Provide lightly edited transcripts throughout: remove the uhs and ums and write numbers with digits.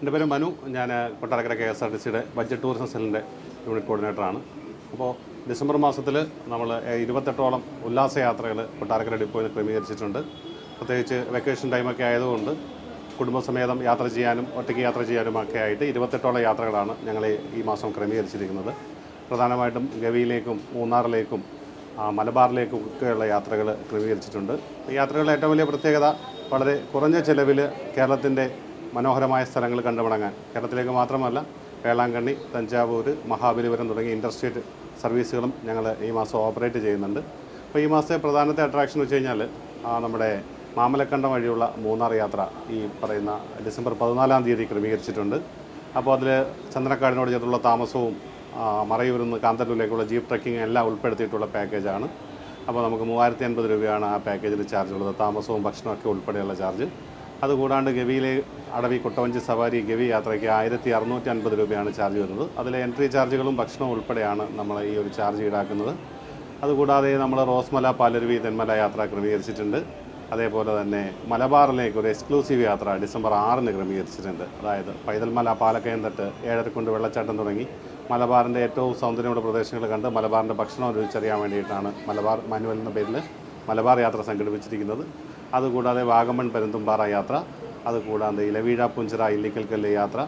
എൻ്റെ പേര് മനു. ഞാൻ കൊട്ടാരക്കര KSRTCയുടെ ബഡ്ജറ്റ് ടൂറിസം സെല്ലിൻ്റെ യൂണിറ്റ് കോർഡിനേറ്ററാണ്. അപ്പോൾ ഡിസംബർ മാസത്തിൽ നമ്മൾ 28ഓളം ഉല്ലാസയാത്രകൾ കൊട്ടാരക്കര ഡിപ്പോയിൽ ക്രമീകരിച്ചിട്ടുണ്ട്. പ്രത്യേകിച്ച് വെക്കേഷൻ ടൈമൊക്കെ ആയതുകൊണ്ട് കുടുംബസമേതം യാത്ര ചെയ്യാനും ഒറ്റയ്ക്ക് യാത്ര ചെയ്യാനും ഒക്കെ ആയിട്ട് 28ഓളം യാത്രകളാണ് ഞങ്ങൾ ഈ മാസം ക്രമീകരിച്ചിരിക്കുന്നത്. പ്രധാനമായിട്ടും ഗവിയിലേക്കും മൂന്നാറിലേക്കും മലബാറിലേക്കും ഒക്കെയുള്ള യാത്രകൾ ക്രമീകരിച്ചിട്ടുണ്ട്. ഈ യാത്രകളുടെ ഏറ്റവും വലിയ പ്രത്യേകത വളരെ കുറഞ്ഞ ചെലവിൽ കേരളത്തിൻ്റെ മനോഹരമായ സ്ഥലങ്ങൾ കണ്ടുമടങ്ങാൻ, കേരളത്തിലേക്ക് മാത്രമല്ല വേളാങ്കണ്ണി, തഞ്ചാവൂർ, മഹാബലിപുരം തുടങ്ങിയ ഇൻ്റർസ്റ്റേറ്റ് സർവീസുകളും ഞങ്ങൾ ഈ മാസം ഓപ്പറേറ്റ് ചെയ്യുന്നുണ്ട്. അപ്പോൾ ഈ മാസത്തെ പ്രധാനത്തെ അട്രാക്ഷൻ വെച്ച് കഴിഞ്ഞാൽ നമ്മുടെ മാമലക്കണ്ടം വഴിയുള്ള മൂന്നാർ യാത്ര ഈ പറയുന്ന ഡിസംബർ 14-ാം തീയതി ക്രമീകരിച്ചിട്ടുണ്ട്. അപ്പോൾ അതിൽ ചന്ദനക്കാടിനോട് ചേർത്തുള്ള താമസവും മറയൂരിൽ നിന്ന് കാന്തല്ലൂരിലേക്കുള്ള ജീപ്പ് ട്രക്കിംഗ് എല്ലാം ഉൾപ്പെടുത്തിയിട്ടുള്ള പാക്കേജാണ്. അപ്പോൾ നമുക്ക് 3050 രൂപയാണ് ആ പാക്കേജിൽ ചാർജ് ഉള്ളത്, താമസവും ഭക്ഷണമൊക്കെ ഉൾപ്പെടെയുള്ള ചാർജ്. അതുകൂടാണ്ട് ഗവിയിലെ അടവി കൊട്ടവഞ്ചി സവാരി ഗവി യാത്രയ്ക്ക് 1650 രൂപയാണ് ചാർജ് വരുന്നത്. അതിലെ എൻട്രി ചാർജുകളും ഭക്ഷണവും ഉൾപ്പെടെയാണ് നമ്മൾ ഈ ഒരു ചാർജ് ഈടാക്കുന്നത്. അതുകൂടാതെ നമ്മൾ റോസ്മല, പാലരുവി, തെന്മല യാത്ര ക്രമീകരിച്ചിട്ടുണ്ട്. അതേപോലെ തന്നെ മലബാറിലേക്ക് ഒരു എക്സ്ക്ലൂസീവ് യാത്ര ഡിസംബർ 6-ന് ക്രമീകരിച്ചിട്ടുണ്ട്. അതായത് പൈതൽമല, പാലക്കയം തട്ട്, ഏഴരക്കുണ്ട് വെള്ളച്ചാട്ടം തുടങ്ങി മലബാറിൻ്റെ ഏറ്റവും സൗന്ദര്യമുള്ള പ്രദേശങ്ങൾ കണ്ട് മലബാറിൻ്റെ ഭക്ഷണം രുചിച്ചറിയാൻ വേണ്ടിയിട്ടാണ് മലബാർ മാനുവൽ എന്ന പേരിൽ മലബാർ യാത്ര സംഘടിപ്പിച്ചിരിക്കുന്നത്. അതുകൂടാതെ വാഗമൺ, പെരുന്തുംപാറ യാത്ര, അതുകൂടാതെ ഇലവീഴ, പുഞ്ചിറ, ഇല്ലിക്കൽക്കല്ല് യാത്ര,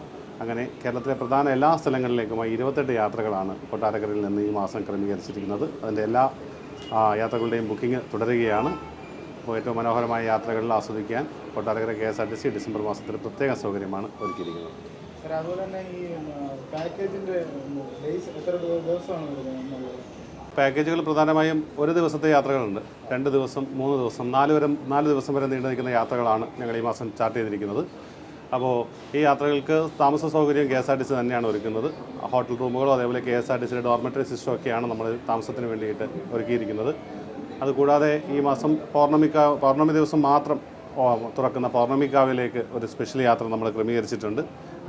അങ്ങനെ കേരളത്തിലെ പ്രധാന എല്ലാ സ്ഥലങ്ങളിലേക്കുമായി 28 യാത്രകളാണ് കൊട്ടാരക്കരയിൽ നിന്ന് ഈ മാസം ക്രമീകരിച്ചിരിക്കുന്നത്. അതിൻ്റെ എല്ലാ യാത്രകളുടെയും ബുക്കിംഗ് തുടരുകയാണ്. അപ്പോൾ ഏറ്റവും മനോഹരമായ യാത്രകളിൽ ആസ്വദിക്കാൻ കൊട്ടാരക്കര KSRTC ഡിസംബർ മാസത്തിൽ പ്രത്യേക സൗകര്യമാണ് ഒരുക്കിയിരിക്കുന്നത്. അതുപോലെ തന്നെ ഈ പാക്കേജിൻ്റെ എത്ര ദിവസമാണ് വരുന്നത്? പാക്കേജുകൾ പ്രധാനമായും ഒരു ദിവസത്തെ യാത്രകളുണ്ട്, 2 ദിവസം, 3 ദിവസം, 4 ദിവസം വരെ നീണ്ടു നിൽക്കുന്ന യാത്രകളാണ് ഞങ്ങൾ ഈ മാസം ചാർട്ട് ചെയ്തിരിക്കുന്നത്. അപ്പോൾ ഈ യാത്രകൾക്ക് താമസ സൗകര്യം KSRTC തന്നെയാണ് ഒരുക്കുന്നത്. ഹോട്ടൽ റൂമുകളോ അതേപോലെ KSRTCയുടെ ഡോർമെറ്ററി സിസ്റ്റമൊക്കെയാണ് നമ്മൾ താമസത്തിന് വേണ്ടിയിട്ട് ഒരുക്കിയിരിക്കുന്നത്. അതുകൂടാതെ ഈ മാസം പൗർണമി ദിവസം മാത്രം തുറക്കുന്ന പൗർണമിക്കാവിലേക്ക് ഒരു സ്പെഷ്യൽ യാത്ര നമ്മൾ ക്രമീകരിച്ചിട്ടുണ്ട്.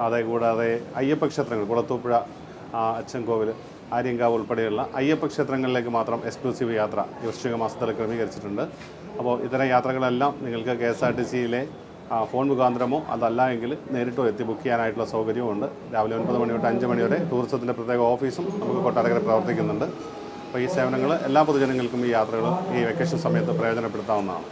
അതേകൂടാതെ അയ്യപ്പ ക്ഷേത്രങ്ങൾ, കുളത്തൂപ്പുഴ, അച്ചൻകോവിൽ, ആര്യങ്കാവ് ഉൾപ്പെടെയുള്ള അയ്യപ്പ ക്ഷേത്രങ്ങളിലേക്ക് മാത്രം എക്സ്ക്ലൂസീവ് യാത്ര ഈ വൃശ്ചിക മാസത്തിൽ ക്രമീകരിച്ചിട്ടുണ്ട്. അപ്പോൾ ഇത്തരം യാത്രകളെല്ലാം നിങ്ങൾക്ക് KSRTCയിലെ ഫോൺ മുഖാന്തരമോ അതല്ല എങ്കിൽ നേരിട്ടോ എത്തി ബുക്ക് ചെയ്യാനായിട്ടുള്ള സൗകര്യമുണ്ട്. രാവിലെ 9 മണി തൊട്ട് 5 മണി വരെ ടൂറിസത്തിൻ്റെ പ്രത്യേക ഓഫീസും നമുക്ക് കൊട്ടാരക്കര പ്രവർത്തിക്കുന്നുണ്ട്. അപ്പോൾ ഈ സേവനങ്ങൾ എല്ലാ പൊതുജനങ്ങൾക്കും ഈ യാത്രകൾ ഈ വെക്കേഷൻ സമയത്ത് പ്രയോജനപ്പെടുത്താവുന്നതാണ്.